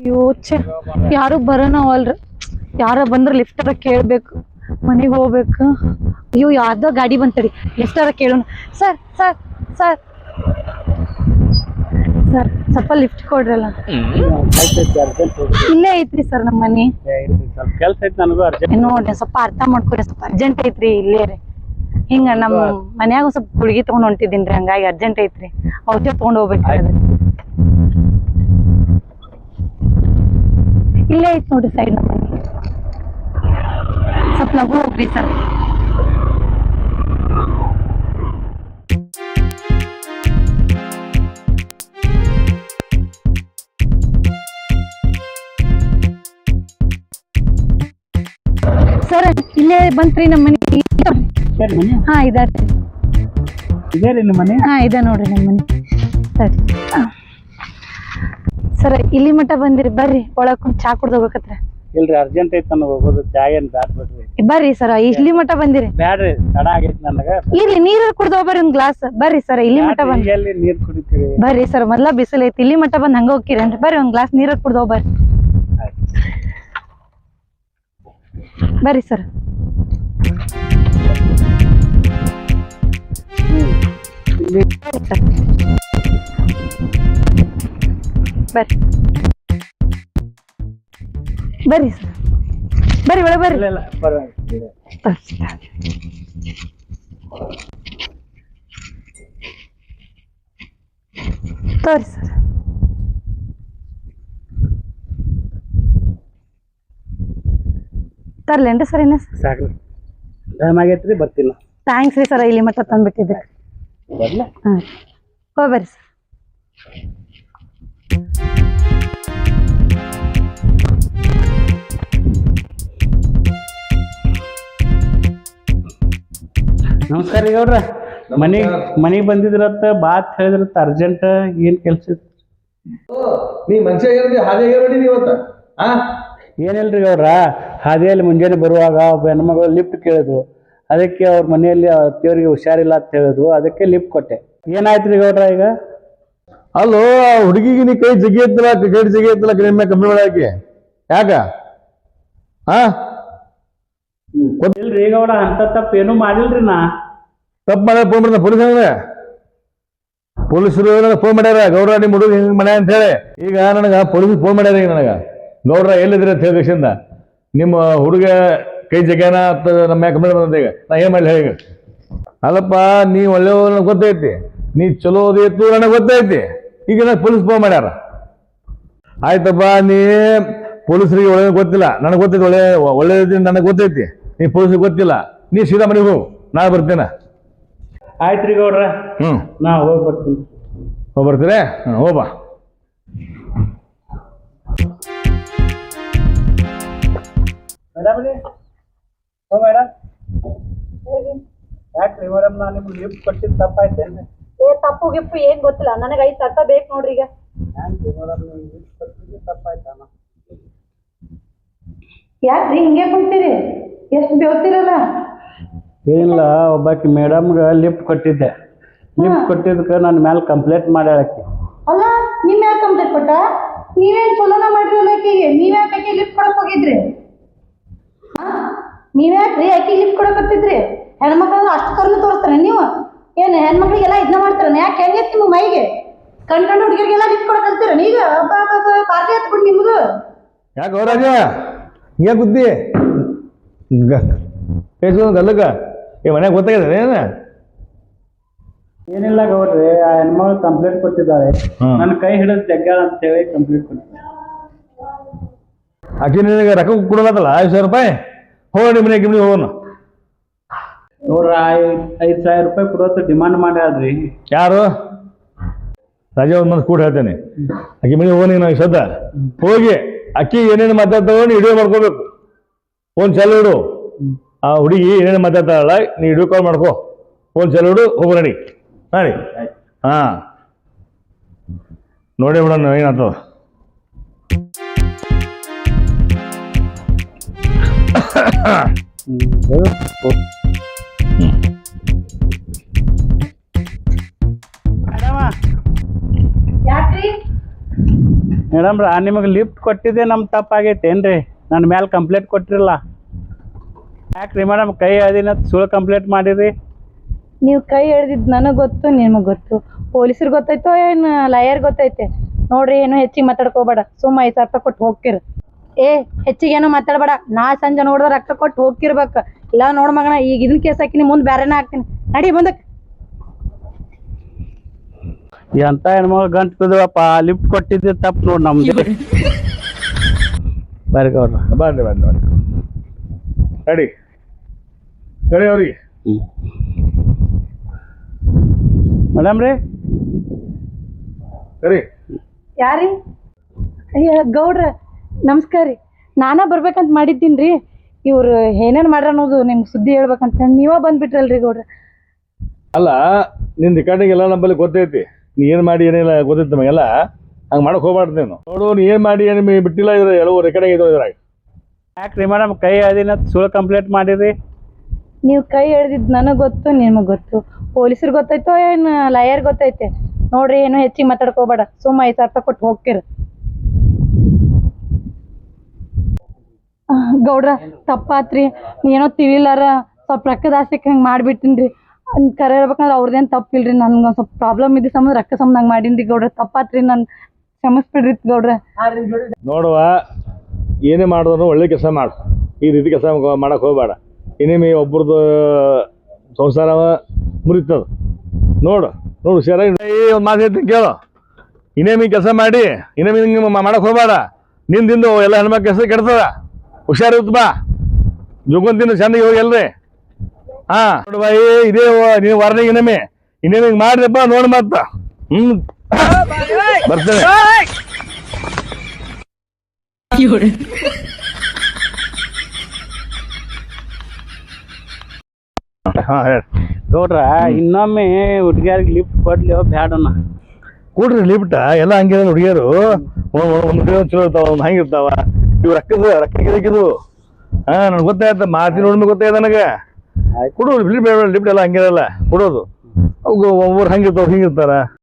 ಅಯ್ಯೋ ಛೆ ಯಾರು ಬರೋಣ ಅವಲ್ರಿ ಯಾರ ಬಂದ್ರ ಲಿಫ್ಟರ ಕೇಳ್ಬೇಕು ಮನೆಗೆ ಹೋಗ್ಬೇಕು ಅಯ್ಯೋ ಯಾರ್ದೋ ಗಾಡಿ ಬಂತಡಿ ಲಿಫ್ಟರ ಕೇಳೋಣ ಸರ್ ಸರ್ ಸರ್ ಸರ್ ಸ್ವಲ್ಪ ಲಿಫ್ಟ್ ಕೊಡ್ರಲ್ಲ ಇಲ್ಲೇ ಐತ್ರಿ ಸರ್ ನಮ್ಮ ಮನೆ ಕೆಲ್ಸ ಐತಿ ನನಗೂ ಅರ್ಜೆಂಟ್ ನೋಡ್ರಿ ಸ್ವಲ್ಪ ಅರ್ಥ ಮಾಡ್ಕೊರಿ ಸ್ವಲ್ಪ ಅರ್ಜೆಂಟ್ ಐತ್ರಿ ಇಲ್ಲೇ ರೀ ಹಿಂಗ ನಮ್ಮ ಮನ್ಯಾಗ ಸ್ವಲ್ಪ ಗುಳಿಗೆ ತಗೊಂಡ್ ಹೊಂಟಿದ್ದೀನ್ರಿ ಹಂಗಾಗಿ ಅರ್ಜೆಂಟ್ ಐತ್ರಿ ಔಷಧ ತಗೊಂಡ್ ಹೋಗ್ಬೇಕ್ರಿ ಅದು ಇಲ್ಲೇ ಐತ್ ನೋಡ್ರಿ ಸೈಡ್ ನಮ್ಮ ಮನೆ ಸ್ವಲ್ಪ ಲಘು ಹೋಗ್ರಿ ಸರ್ ಸರ್ ಇಲ್ಲೇ ಬಂತ್ರಿ ನಮ್ಮ ಮನೆ ಹಾ ಇದಾರ್ರಿ ಇದೇ ರೀ ನಿಮ್ಮ ಮನೆ ಹಾ ಇದೆ ನೋಡ್ರಿ ನಮ್ಮ ಮನೆ ಸರಿ ಸರ್ ಇಲ್ಲಿ ಮಟ್ಟ ಬಂದಿರಿ ಬರ್ರಿ ಒಳಗ್ ಕುಂತ್ ಚಾ ಕುಡ್ದು ಹೋಗ್ಬೇಕತ್ರ ಇಲ್ರಿ ಅರ್ಜೆಂಟ್ ಐತಿ ನನಗೆ ಹೋಗೋದು ಚಾ ಏನ್ ಬ್ಯಾಡ್ ಬಿಡ್ರಿ ಬರ್ರಿ ಸರ್ ಇಲ್ಲಿ ಮಟ್ಟ ಬಂದಿರಿ ಬ್ಯಾಡ್ರಿ ತಡ ಆಗೈತಿ ನನಗ ಇರ್ಲಿ ನೀರ್ ಕುಡ್ದು ಹೋಗ್ಬರ್ರಿ ಒಂದ್ ಗ್ಲಾಸ್ ಬರ್ರಿ ಸರ್ ಇಲ್ಲಿ ಮಟ್ಟ ಬಂದ್ ಎಲ್ಲಿ ನೀರ್ ಕುಡಿತೀರಿ ಬರ್ರಿ ಸರ್ ಮೊದ್ಲ ಬಿಸಿಲು ಐತಿ ಇಲ್ಲಿ ಮಟ್ಟ ಬಂದ್ ಹಂಗ ಹೋಗ್ತೀರೇನ್ರಿ ಬರ್ರಿ ಒಂದ್ ಗ್ಲಾಸ್ ನೀರ್ ಕುಡ್ದು ಹೋಗ್ಬರ್ರಿ ಬರ್ರಿ ಸರ್ ಬರ್ರಿ ಬರ್ರಿ ಸರ್ ಬರ್ರಿ ಒಳಗೆ ಬರ್ರಿ ಇಲ್ಲ ಪರವಾಗಿಲ್ಲ ತೋರಿ ಸರ್ ತರ್ಲೇನ್ರಿ ಸರ್ ಇನ್ನ ಸಾಕ್ರಿ ಟೈಮ್ ಆಗೈತ್ರಿ ಬರ್ತಿಲ್ಲ ಥ್ಯಾಂಕ್ಸ್ ರೀ ಸರ್ ಇಲ್ಲಿ ಮಟ್ಟ ತಂದ್ಬಿಟ್ಟಿದ್ರಿ ಬರ್ಲಾ ಹಾಂ ಹೋಗ್ಬರ್ರಿ ಸರ್ ನಮಸ್ಕಾರ ರೀ ಗೌಡ್ರ ಮನೆಗೆ ಬಂದಿದ್ರತ್ತ ಬಾತ್ ಹೇಳಿದ್ರತ್ತ ಅರ್ಜೆಂಟ್ ಏನ್ ಕೆಲ್ಸ ಇತ್ತು ನೀ ಮನುಷ್ಯ ಏನಿದೆ ಹಾಗೆ ನೋಡಿ ಇವತ್ತ ಆ ಏನಿಲ್ರಿ ಗೌಡ್ರ ಹಾದಿಯಲ್ಲಿ ಮುಂಜಾನೆ ಬರುವಾಗ ಒಬ್ಬ ಹೆಣ್ಮಗಳು ಲಿಫ್ಟ್ ಕೇಳಿದ್ರು ಅದಕ್ಕೆ ಅವ್ರ ಮನೆಯಲ್ಲಿ ಅತ್ತೆಯವ್ರಿಗೆ ಹುಷಾರಿಲ್ಲ ಅಂತ ಹೇಳಿದ್ರು ಅದಕ್ಕೆ ಲಿಫ್ಟ್ ಕೊಟ್ಟೆ ಏನಾಯ್ತ್ರಿ ಗೌಡ್ರ ಈಗ ಅಲ್ಲೋ ಹುಡುಗಿಗೆ ನೀ ಕೈ ಜಗಿ ಎತ್ತಲ್ಲ ಕೈ ಜಗಿ ಎತ್ತಲ್ಲ ಕಡಿಮೆ ಕಮ್ಮಿ ಮಾಡಕ್ಕೆ ಯಾಕ ಹಾ ಇಲ್ರಿ ಗೌಡ ಅಂತ ತಪ್ಪು ಏನೂ ಮಾಡಿಲ್ರಿ ನಾ ತಪ್ಪು ಮಾಡ್ಯಾರ ಫೋನ್ ಮಾಡ್ದ ಪೊಲೀಸರು ಫೋನ್ ಮಾಡ್ಯಾರ ಗೌಡ್ರ ನಿಮ್ಮ ಹುಡುಗ ಹಿಂಗ್ ಮಾಡ್ಯ ಅಂತ ಹೇಳಿ ಈಗ ನನಗ ಪೊಲೀಸ್ ಫೋನ್ ಮಾಡ್ಯಾರ ಈಗ ನನಗ ಗೌಡ್ರ ಎಲ್ಲಿದ್ರಿ ಅಂತ ಹೇಳಿ ದೇಶದಿಂದ ನಿಮ್ಮ ಹುಡುಗ ಕೈ ಜಗ್ಯಾನ ನಮ್ಮ ಮ್ಯಾಗ ಕಮ್ಮಿ ಬಂದ ಈಗ ನಾ ಏನ್ ಮಾಡ್ಲಿ ಹೇಳಿ ಅಲ್ಲಪ್ಪ ನೀ ಒಳ್ಳೆಯ ನನಗೆ ಗೊತ್ತೈತಿ ನೀ ಚಲೋ ಓದಿತ್ತು ನನಗೆ ಗೊತ್ತೈತಿ ಈಗ ನನಗೆ ಪೊಲೀಸ್ ಫೋನ್ ಮಾಡ್ಯಾರ ಆಯ್ತಪ್ಪ ನೀ ಪೊಲೀಸರಿಗೆ ಒಳ್ಳೆ ಗೊತ್ತಿಲ್ಲ ನನಗೆ ಗೊತ್ತೈತಿ ಒಳ್ಳೆಯದಿಂದ ನನಗೆ ಗೊತ್ತೈತಿ ನೀ ಪೊಲೀಸರಿಗೆ ಗೊತ್ತಿಲ್ಲ ನೀ ಸೀದಾ ಮನೆಗೆ ಹೋಗು ನಾಳೆ ಬರ್ತೇನೆ ಆಯ್ತ್ರಿ ಗೌಡ್ರ ನಾ ಹೋಗಿ ಬರ್ತೀನಿ ಹೋಗಿ ಬರ್ತೀರಿ ಹೋಗ್ಬಾ ಮೇಡಮ್ ರೀ ಹೋ ಮೇಡಮ್ ಯಾಕ್ರಿ ಮೇಡಮ್ ನಾನು ನಿಮ್ಗೆ ಲಿಫ್ಟ್ ಕೊಟ್ಟಿದ್ದು ತಪ್ಪಾಯ್ತೇನ್ರಿ ತಪ್ಪು ಗಿಪ್ಪು ಏನ್ ಗೊತ್ತಿಲ್ಲ ನನಗೆ 5,000 ಬೇಕು ನೋಡ್ರಿ ಈಗ ಹ್ಯಾಂಗ್ರಿ ಮೇಡಮ್ ನೀವು ಲಿಫ್ಟ್ ಕೊಟ್ಟಿದ್ದು ತಪ್ಪಾಯ್ತಾನ ಯಾಕ್ರಿ ಹಿಂಗೆ ಕುಂತೀರಿ ಎಷ್ಟು ಬೇವ್ತಿರಲ್ಲ ಏನಿಲ್ಲ ಒಬ್ಬಾಕಿ ಮೇಡಮ್ಗೆ ಲಿಫ್ಟ್ ಕೊಟ್ಟಿದ್ದೆ ಲಿಫ್ಟ್ ಕೊಟ್ಟಿದ್ದಕ್ಕೆ ನನ್ನ ಮೇಲೆ ಕಂಪ್ಲೇಂಟ್ ಮಾಡ್ಯಾಳಕ್ಕೆ ಅಲ್ಲ ನಿಮ್ ಯಾಕೆ ಕಂಪ್ಲೇಂಟ್ ಕೊಟ್ಟ ನೀವೇನ್ ಚಲೋನ ಮಾಡಿರಲ್ಲ ಆಕೆಗೆ ನೀವ್ಯಾಕೆ ಆಕೆ ಲಿಫ್ಟ್ ಕೊಡಕ್ ಹೋಗಿದ್ರಿ ನೀವ್ಯಾಕ್ರಿ ಆಕೆ ಲಿಫ್ಟ್ ಕೊಡಕ್ ಹತ್ತಿದ್ರಿ ಹೆಣ್ಮಕ್ಳು ಅಷ್ಟು ಕರ್ಮ ತೋರಿಸ್ತಾರೆ ನೀವು ಏನು ಹೆಣ್ಮಕ್ಳಿಗೆಲ್ಲ ಇದನ್ನ ಮಾಡ್ತಾರ ಯಾಕೆ ಹೆಂಗೈತಿ ನಿಮ್ಮ ಮೈಗೆ ಕಣ್ಕಂಡು ಹುಡುಗಿರಿಗೆಲ್ಲ ಲಿಫ್ಟ್ ಕೊಡಕ್ ಹತ್ತೀರ ಈಗ ಪಾರ್ಟಿ ಹತ್ಬಿಟ್ಟು ನಿಮ್ದು ಯಾಕೆ ಗೌರಾಜ ಹಿಂಗೆ ಬುದ್ಧಿ ಗಲ್ಲಕ್ಕ ಮನ್ಯಾಗ ಗೊತ್ತಾಗಿದೆ ಏನ ಏನಿಲ್ಲ ಗೌಡ್ರಿ ಆ ಹೆಣ್ಮಗಳು ಕಂಪ್ಲೇಂಟ್ ಕೊಟ್ಟಿದ್ದಾಳೆ ನನ್ನ ಕೈ ಹಿಡಿದು ಜಗ್ಗಾಳ ಅಂತ ಹೇಳಿ ಕಂಪ್ಲೇಂಟ್ ಕೊಟ್ಟಿದ್ದೆ ಆಕೆ ನಿನಗೆ ರೊಕ್ಕ ಕೊಡೋದಲ್ಲ 5,000 ರೂಪಾಯಿ ಹೋಗಿ ಮನೆಗೆ ಗಿಮ್ನಿ ಹೋಗೋಣ ನೋಡ್ರ 5,000 ರೂಪಾಯಿ ಕೊಡೋದು ಡಿಮಾಂಡ್ ಮಾಡ್ಯಾಳ್ರಿ ಯಾರು ರಾಜಾ ಒಂದು ಮಂದಿ ಕೂಡ ಹೇಳ್ತೇನೆ ಆಕೆ ಮನೆಗೆ ಹೋಗಿ ನಾವು ಸದ್ದ ಹೋಗಿ ಅಕ್ಕಿ ಏನೇನು ಮಾತಾಡ್ತಾವ ನೀ ವಿಡಿಯೋ ಮಾಡ್ಕೋಬೇಕು ಫೋನ್ ಚಾಲು ಇಡು ಆ ಹುಡುಗಿ ಏನೇನು ಮಾತಾಡ್ತಾಳಲ್ಲ ನೀ ವಿಡಿಯೋ ಕಾಲ್ ಮಾಡ್ಕೋ ಫೋನ್ ಚಾಲು ಇಡು ಹೋಗು ನಡಿ ನಡಿ ಹಾ ನೋಡಿ ಬಿಡೋಣ ಏನಾಗ್ತದ ಯಾಕ್ರಿ ಮೇಡಮ್ರ ನಿಮಗೆ ಲಿಫ್ಟ್ ಕೊಟ್ಟಿದ್ದೆ ನಮ್ಮ ತಪ್ಪಾಗೈತೆ ಏನ್ರಿ ನನ್ನ ಮೇಲೆ ಕಂಪ್ಲೇಂಟ್ ಕೊಟ್ಟಿರಲ್ಲ ಯಾಕ್ರಿ ಮೇಡಮ್ ಕೈ ಅದಿನ ಸುಳ್ಳು ಕಂಪ್ಲೇಂಟ್ ಮಾಡಿರಿ ನೀವು ಕೈ ಎಳ್ದಿದ್ದು ನನಗೆ ಗೊತ್ತು ನಿಮಗೆ ಗೊತ್ತು ಪೊಲೀಸರಿಗೆ ಗೊತ್ತಾಯ್ತೋ ಏನು ಲಾಯರ್ ಗೊತ್ತೈತೆ ನೋಡ್ರಿ ಏನು ಹೆಚ್ಚಿಗೆ ಮಾತಾಡ್ಕೋಬೇಡ ಸುಮ್ಮ 5,000 ರೂಪಾಯಿ ಕೊಟ್ಟು ಹೋಗ್ಕಿರು ಹೆಚ್ಚಿಗೆ ಏನೋ ಮಾತಾಡಬೇಡ ನಾ ಸಂಜೆ ನೋಡಿದ್ರೆ ರೊಕ್ಕ ಕೊಟ್ಟು ಹೋಗ್ಕಿರ್ಬೇಕು ಇಲ್ಲ ನೋಡ್ ಮಗನ ಈಗ ಇದನ್ನ ಕೇಸ್ ಹಾಕಿನಿ ಮುಂದೆ ಬೇರೆನೇ ಹಾಕ್ತೀನಿ ನಡಿ ಮುಂದಕ್ಕೆ ಎಂತ ಹೆಣ್ಮಗಳು ಗಂಟು ಬಿದ್ದವಪ್ಪ ಲಿಫ್ಟ್ ಕೊಟ್ಟಿದ್ದೆ ತಪ್ಪು ನೋಡಿ ನಮ್ದು ಬರ್ರಿ ಗೌಡ್ರ ಬನ್ನಿ ನಡಿ ಅವ್ರಿಗೆ ಮೇಡಮ್ ರೀ ಸರಿ ಯಾರಿ ಅಯ್ಯ ಗೌಡ್ರ ನಮಸ್ಕಾರ ರೀ ನಾನಾ ಬರ್ಬೇಕಂತ ಮಾಡಿದ್ದೀನಿ ರೀ ಇವ್ರು ಏನೇನು ಮಾಡ್ರ ಅನ್ನೋದು ನಿಮ್ಗೆ ಸುದ್ದಿ ಹೇಳ್ಬೇಕಂತ ನೀವೇ ಬಂದ್ಬಿಟ್ರಲ್ರಿ ಗೌಡ್ರ ಅಲ್ಲ ನಿನ್ನ ರೆಕಾರ್ಡಿಂಗ್ ಎಲ್ಲ ನಮ್ಮಲ್ಲಿ ಗೊತ್ತೈತಿ ನೀ ಏನು ಮಾಡಿ ಏನಿಲ್ಲ ಗೊತ್ತೈತಿ ನಮಗೆಲ್ಲ ಹಂಗೆ ಮಾಡಕ್ಕೆ ಹೋಗ್ಬಾರ್ದು ನೀನು ನೋಡು ನೀ ಏನು ಮಾಡಿ ಏನು ಬಿಟ್ಟಿಲ್ಲ ಇದ್ರೆ ಎಲ್ಲವೂ ರೆಕಾರ್ಡಿಂಗ್ ಇದಾವೆ ಇದ್ರಾಗ ಯಾಕ್ರಿ ಮೇಡಮ್ ಕೈ ಅದಿನ ಸುಳ್ಳು ಕಂಪ್ಲೇಂಟ್ ಮಾಡಿರಿ ನೀವು ಕೈ ಎಳ್ದಿದ್ದು ನನಗೆ ಗೊತ್ತು ನಿಮಗೆ ಗೊತ್ತು ಪೊಲೀಸರಿಗೆ ಗೊತ್ತಾಯ್ತೋ ಏನು ಲಾಯರ್ ಗೊತ್ತೈತೆ ನೋಡ್ರಿ ಏನು ಹೆಚ್ಚಿಗೆ ಮಾತಾಡ್ಕೋಬೇಡ ಸುಮ್ಮ 5,000 ರೂಪಾಯಿ ಕೊಟ್ಟು ಹೋಗ್ಕಿರು ಗೌಡ್ರ ತಪ್ಪಾತ್ರಿ ಏನೋ ತಿಳಿಲಾರ ಸ್ವಲ್ಪ ರೊಕ್ಕದ ಆಸೆಗೆ ಹಂಗೆ ಮಾಡಿಬಿಟ್ಟಿನಿ ರೀ ಕರೆ ಹೇಳ್ಬೇಕಂದ್ರೆ ಅವ್ರದ್ದೇನು ತಪ್ಪಿಲ್ರಿ ನನ್ಗೆ ಒಂದು ಸ್ವಲ್ಪ ಪ್ರಾಬ್ಲಮ್ ಇದೆ ಸಂಬಂಧ ರೊಕ್ಕ ಸಂಬಂಧ ಹಂಗೆ ಮಾಡೀನಿ ರೀ ಗೌಡ್ರ ತಪ್ಪಾತ್ರಿ ನಾನು ಕ್ಷಮಿಸ್ಬಿಡ್ರಿ ಗೌಡ್ರ ನೋಡುವ ಏನೇ ಮಾಡಿದ್ರು ಒಳ್ಳೆ ಕೆಲಸ ಮಾಡು ಈ ರೀತಿ ಕೆಲಸ ಮಾಡಕ್ಕೆ ಹೋಗಬೇಡ ಇನ್ನೇಮಿ ಒಬ್ರದ್ದು ಸಂಸಾರ ಮುರಿತದ ನೋಡು ಹುಷಾರಾಗಿ ಒಂದು ಮಾತು ಹೇಳ್ತೀನಿ ಕೇಳು ಇನ್ನೇಮಿ ಕೆಲಸ ಮಾಡಿ ಇನ್ನೇಮಿ ಹಿಂಗೆ ಮಾಡಕ್ಕೆ ಹೋಗಬೇಡ ನಿಂದಿಂದು ಎಲ್ಲ ಹೆಣ್ಮಕ್ಳು ಹೆಸರು ಕೆಡ್ತದ ಹುಷಾರಿರುತ್ತೆ ಬಾ ಜೋಗೊಂತಿನ ಚಂದಿಗೆ ಹೋಗಿ ಅಲ್ರಿ ಹಾಂ ನೋಡುವ ಇದೇ ನೀವು ವಾರ್ನಿಂಗ್ ಇನ್ನೇಮಿ ಹಿಂಗೆ ಮಾಡ್ರಪ್ಪ ನೋಡಿ ಮತ್ತ ಬರ್ತೇನೆ ಹಾಂ ಹೇಳಿ ಗೌಡ್ರ ಇನ್ನೊಮ್ಮೆ ಹುಡುಗಿಯರಿಗೆ ಲಿಫ್ಟ್ ಕೊಡ್ಲಿ ಬ್ಯಾಡಣ್ಣ ಕೂಡ್ರಿ ಲಿಫ್ಟ ಎಲ್ಲ ಹಂಗೆ ಹುಡುಗಿಯರು ಒಂದು ಚಲೋ ಇರ್ತಾವ ಒಂದು ಹಂಗಿರ್ತಾವ ಇವು ರೊಕ್ಕದು ಹಾಂ ನನಗೆ ಗೊತ್ತಾಯ್ತ ಮಾತಿನ ನೋಡ್ಮೆ ಗೊತ್ತಾಯ್ತು ನನಗೆ ಕೊಡು ಲಿಫ್ಟ್ ಎಲ್ಲ ಹಂಗಿರಲ್ಲ ಕೊಡೋದು ಒಬ್ಬರು ಹಂಗಿರ್ತಾವ ಹಿಂಗಿರ್ತಾರ